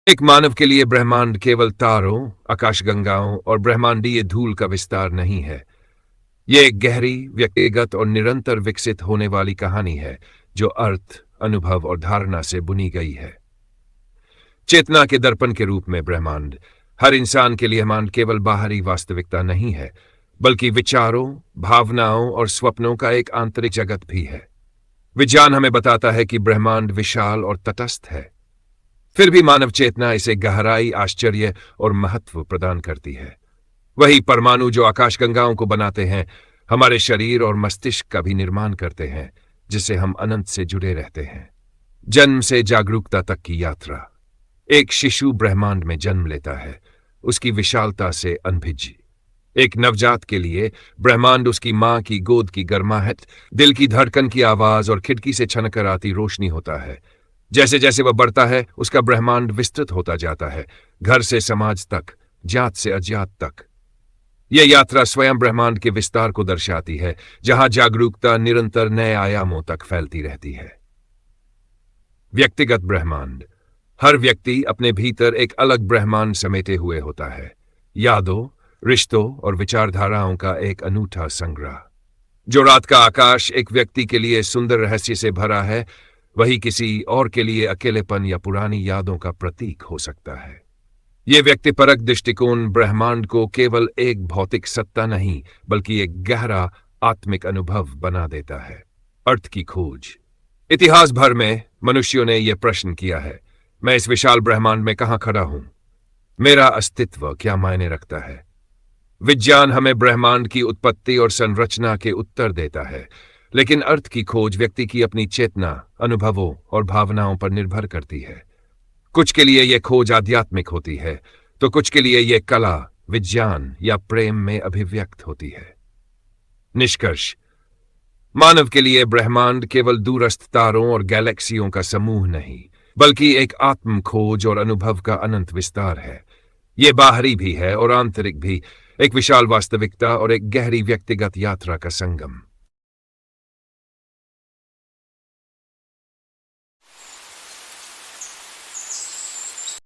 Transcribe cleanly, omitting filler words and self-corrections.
एक मानव के लिए ब्रह्मांड केवल तारों, आकाशगंगाओं और ब्रह्मांडीय धूल का विस्तार नहीं है। ये एक गहरी, व्यक्तिगत और निरंतर विकसित होने वाली कहानी है जो अर्थ, अनुभव और धारणा से बुनी गई है। चेतना के दर्पण के रूप में ब्रह्मांड हर इंसान के लिए ब्रह्मांड केवल बाहरी वास्तविकता नहीं है, बल्कि विचारों, भावनाओं और स्वप्नों का एक आंतरिक जगत भी है। विज्ञान हमें बताता है कि ब्रह्मांड विशाल और तटस्थ है, फिर भी मानव चेतना इसे गहराई, आश्चर्य और महत्व प्रदान करती है। वही परमाणु जो आकाशगंगाओं को बनाते हैं, हमारे शरीर और मस्तिष्क का भी निर्माण करते हैं, जिससे हम अनंत से जुड़े रहते हैं। जन्म से जागरूकता तक की यात्रा। एक शिशु ब्रह्मांड में जन्म लेता है, उसकी विशालता से अनभिज्ञ। एक नवजात के लिए ब्रह्मांड उसकी मां की गोद की गर्माहट, दिल की धड़कन की आवाज और खिड़की से छनकर आती रोशनी होता है। जैसे जैसे वह बढ़ता है, उसका ब्रह्मांड विस्तृत होता जाता है, घर से समाज तक, जात से अज्ञात तक। यह यात्रा स्वयं ब्रह्मांड के विस्तार को दर्शाती है, जहां जागरूकता निरंतर नए आयामों तक फैलती रहती है। व्यक्तिगत ब्रह्मांड। हर व्यक्ति अपने भीतर एक अलग ब्रह्मांड समेटे हुए होता है, यादों, रिश्तों और विचारधाराओं का एक अनूठा संग्रह। जो रात का आकाश एक व्यक्ति के लिए सुंदर रहस्य से भरा है, वही किसी और के लिए अकेलेपन या पुरानी यादों का प्रतीक हो सकता है। यह व्यक्तिपरक दृष्टिकोण ब्रह्मांड को केवल एक भौतिक सत्ता नहीं, बल्कि एक गहरा आत्मिक अनुभव बना देता है। अर्थ की खोज। इतिहास भर में मनुष्यों ने यह प्रश्न किया है, मैं इस विशाल ब्रह्मांड में कहां खड़ा हूं? मेरा अस्तित्व क्या मायने रखता है? विज्ञान हमें ब्रह्मांड की उत्पत्ति और संरचना के उत्तर देता है, लेकिन अर्थ की खोज व्यक्ति की अपनी चेतना, अनुभवों और भावनाओं पर निर्भर करती है। कुछ के लिए यह खोज आध्यात्मिक होती है, तो कुछ के लिए यह कला, विज्ञान या प्रेम में अभिव्यक्त होती है। निष्कर्ष। मानव के लिए ब्रह्मांड केवल दूरस्थ तारों और गैलेक्सियों का समूह नहीं, बल्कि एक आत्म खोज और अनुभव का अनंत विस्तार है। यह बाहरी भी है और आंतरिक भी, एक विशाल वास्तविकता और एक गहरी व्यक्तिगत यात्रा का संगम।